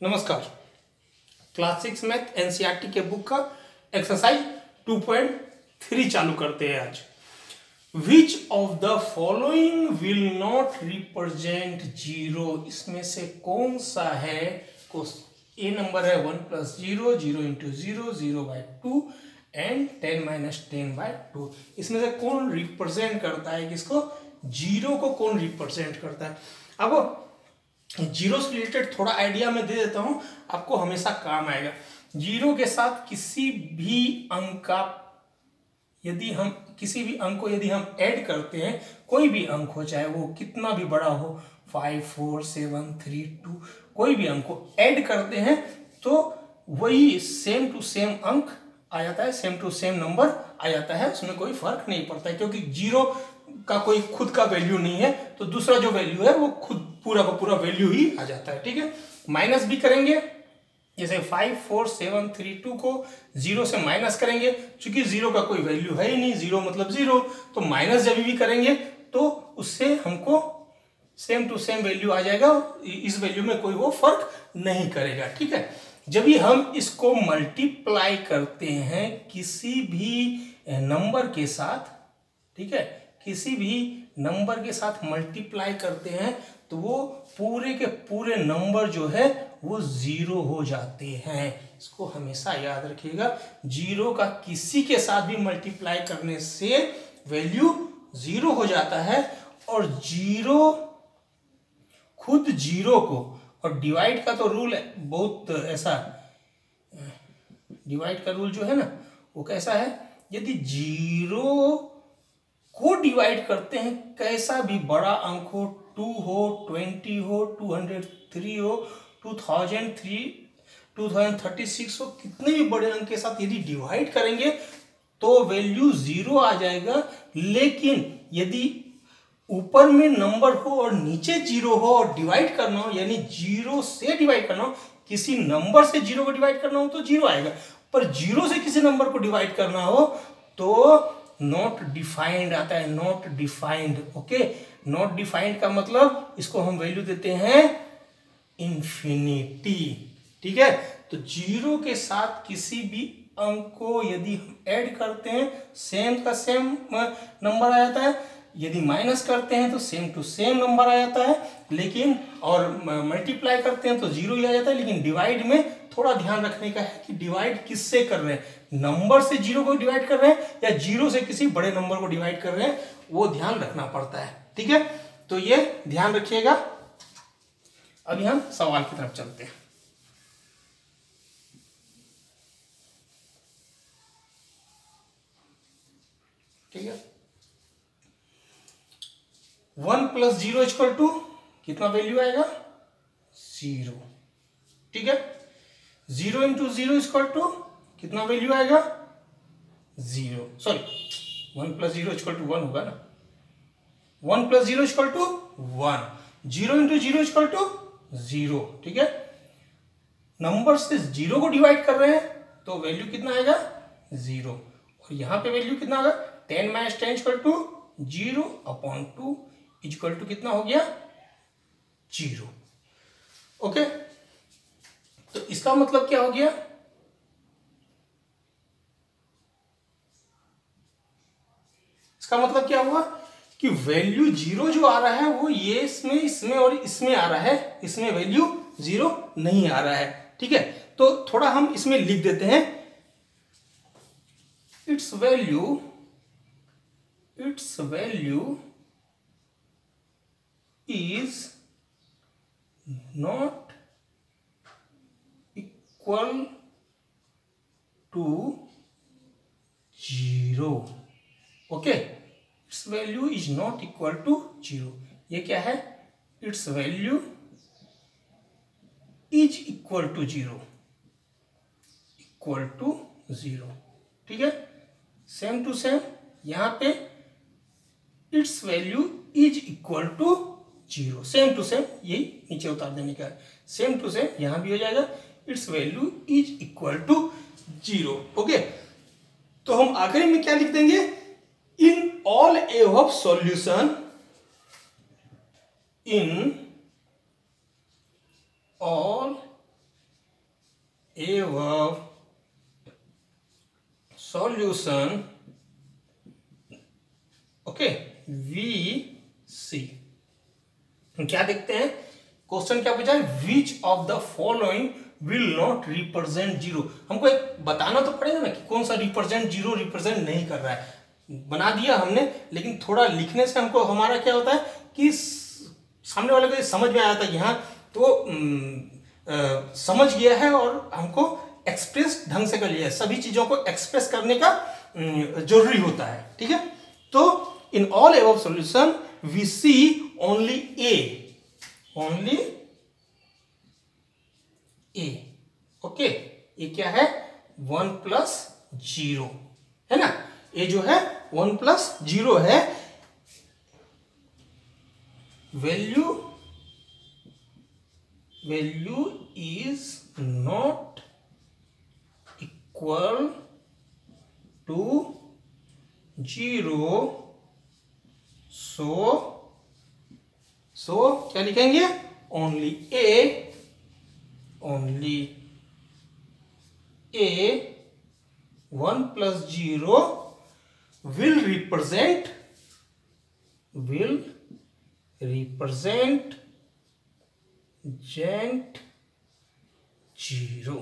नमस्कार। Class 6 math NCERT के book का एक्सरसाइज 2.3 चालू करते हैं आज। विच of the following will not represent zero, इसमें से कौन सा है? ए नंबर है 1 + 0, 0 × 0, 0/2 एंड 10 - 10/2। इसमें से कौन रिप्रेजेंट करता है किसको? जीरो को कौन रिप्रेजेंट करता है? अब जीरो से रिलेटेड थोड़ा आइडिया मैं दे देता हूं, आपको हमेशा काम आएगा। जीरो के साथ किसी भी अंक का यदि हम ऐड करते हैं, कोई भी अंक हो, चाहे वो कितना भी बड़ा हो, 5, 4, 7, 3, 2, कोई भी अंक को ऐड करते हैं तो वही सेम टू सेम अंक आ जाता है, सेम टू सेम नंबर आ जाता है। उसमें कोई फर्क नहीं पड़ता है, क्योंकि जीरो का कोई खुद का वैल्यू नहीं है, तो दूसरा जो वैल्यू है वो खुद पूरा का पूरा वैल्यू ही आ जाता है। ठीक है, माइनस भी करेंगे, जैसे 5, 4, 7, 3, 2 को जीरो से माइनस करेंगे, क्योंकि जीरो का कोई वैल्यू है ही नहीं, जीरो मतलब जीरो, तो माइनस जब भी करेंगे तो उससे हमको सेम टू सेम वैल्यू आ जाएगा, इस वैल्यू में कोई वो फर्क नहीं करेगा। ठीक है, जब भी हम इसको मल्टीप्लाई करते हैं किसी भी नंबर के साथ, ठीक है, किसी भी नंबर के साथ मल्टीप्लाई करते हैं तो वो पूरे के पूरे नंबर जो है वो जीरो हो जाते हैं। इसको हमेशा याद रखिएगा, जीरो का किसी के साथ भी मल्टीप्लाई करने से वैल्यू जीरो हो जाता है। और जीरो खुद जीरो को, और डिवाइड का तो रूल है बहुत ऐसा, डिवाइड का रूल जो है ना वो कैसा है, यदि जीरो को डिवाइड करते हैं, कैसा भी बड़ा अंक हो, 2 हो, 20 हो, 203 हो, 2036 हो, कितने भी बड़े अंक के साथ यदि डिवाइड करेंगे तो वैल्यू जीरो आ जाएगा। लेकिन यदि ऊपर में नंबर हो और नीचे जीरो हो और डिवाइड करना हो, यानी जीरो से डिवाइड करना हो, किसी नंबर से जीरो को डिवाइड करना हो तो जीरो आएगा, पर जीरो से किसी नंबर को डिवाइड करना हो तो नॉट डिफाइंड आता है, not defined. Okay, not defined का मतलब इसको हम वैल्यू देते हैं इंफिनिटी। ठीक है, तो जीरो के साथ किसी भी अंक को यदि हम ऐड करते हैं सेम का सेम नंबर आ जाता है, यदि माइनस करते हैं तो सेम टू सेम नंबर आ जाता है, लेकिन और मल्टीप्लाई करते हैं तो जीरो ही आ जाता है। लेकिन डिवाइड में थोड़ा ध्यान रखने का है कि डिवाइड किससे कर रहे हैं, नंबर से जीरो को डिवाइड कर रहे हैं या जीरो से किसी बड़े नंबर को डिवाइड कर रहे हैं, वो ध्यान रखना पड़ता है। ठीक है, तो ये ध्यान रखिएगा। अभी हम सवाल की तरफ चलते हैं। ठीक है, 1 + 0 = कितना वैल्यू आएगा? जीरो। ठीक है, 0 × 0 = कितना वैल्यू आएगा? जीरो। सॉरी, 1 + 0 = 1 होगा ना, 1 + 0 = 1, 0 × 0 = 0। ठीक है, नंबर से जीरो को डिवाइड कर रहे हैं तो वैल्यू कितना आएगा? जीरो। और यहां पे वैल्यू कितना आएगा? 10 - 10 = 0/2 = कितना हो गया? जीरो। ओके, तो इसका मतलब क्या हो गया? इसका मतलब क्या हुआ कि वैल्यू जीरो जो आ रहा है वो ये इसमें और इसमें आ रहा है, इसमें वैल्यू जीरो नहीं आ रहा है। ठीक है, तो थोड़ा हम इसमें लिख देते हैं, its value is not equal to 0। Okay, its value is not equal to 0। ये क्या है? Its value is equal to 0, equal to 0। ठीक है, सेम टू सेम यहां पे its value is equal to 0, same to same, यही नीचे उतार देने का है, सेम टू सेम यहां भी हो जाएगा, its value is equal to 0। Okay, तो हम आखिरी में क्या लिख देंगे? In all above solution, in all above solution, okay, VC। क्या देखते हैं, क्वेश्चन क्या पूछा है, which of the following will not represent zero. हमको एक बताना तो पड़ेगा ना कि कौन सा रिप्रेजेंट जीरो रिप्रेजेंट नहीं कर रहा है। बना दिया हमने, लेकिन थोड़ा लिखने से हमको हमारा क्या होता है कि सामने वाले को समझ में आया था कि हाँ तो समझ गया है और हमको एक्सप्रेस ढंग से कर लिया है। सभी चीजों को एक्सप्रेस करने का जरूरी होता है, ठीक है। तो in all above solution we see only A, only A, okay. ये क्या है, 1+0 है ना। ये जो है 1+0 है। Value is not equal to 0, so क्या लिखेंगे, ओनली ए 1+0 will represent 0,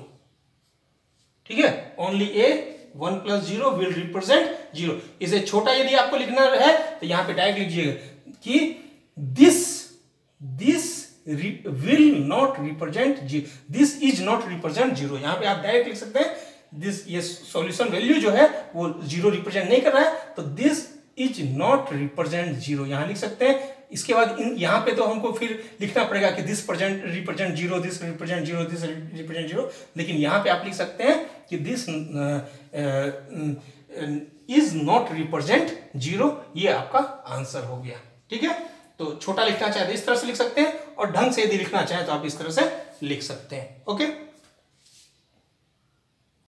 ठीक है। Only A 1+0 will represent 0। इसे छोटा यदि आपको लिखना है तो यहां पे डायरेक्ट लिखिएगा कि this will not represent 0, this is not represent 0। यहां पे आप डायरेक्ट लिख सकते हैं दिस, ये सॉल्यूशन वैल्यू जो है वो 0 रिप्रेजेंट नहीं कर रहा है, तो दिस इज नॉट रिप्रेजेंट 0 यहां लिख सकते हैं। इसके बाद यहां पे तो हमको फिर लिखना पड़ेगा कि this represent 0, this represent 0, this represent 0, लेकिन यहां पे आप लिख सकते हैं कि दिस इज नॉट रिप्रेजेंट 0। ये आपका आंसर हो गया, ठीक है। तो छोटा लिखना चाहे तो इस तरह से लिख सकते हैं, और ढंग से यदि लिखना चाहे तो आप इस तरह से लिख सकते हैं, ओके।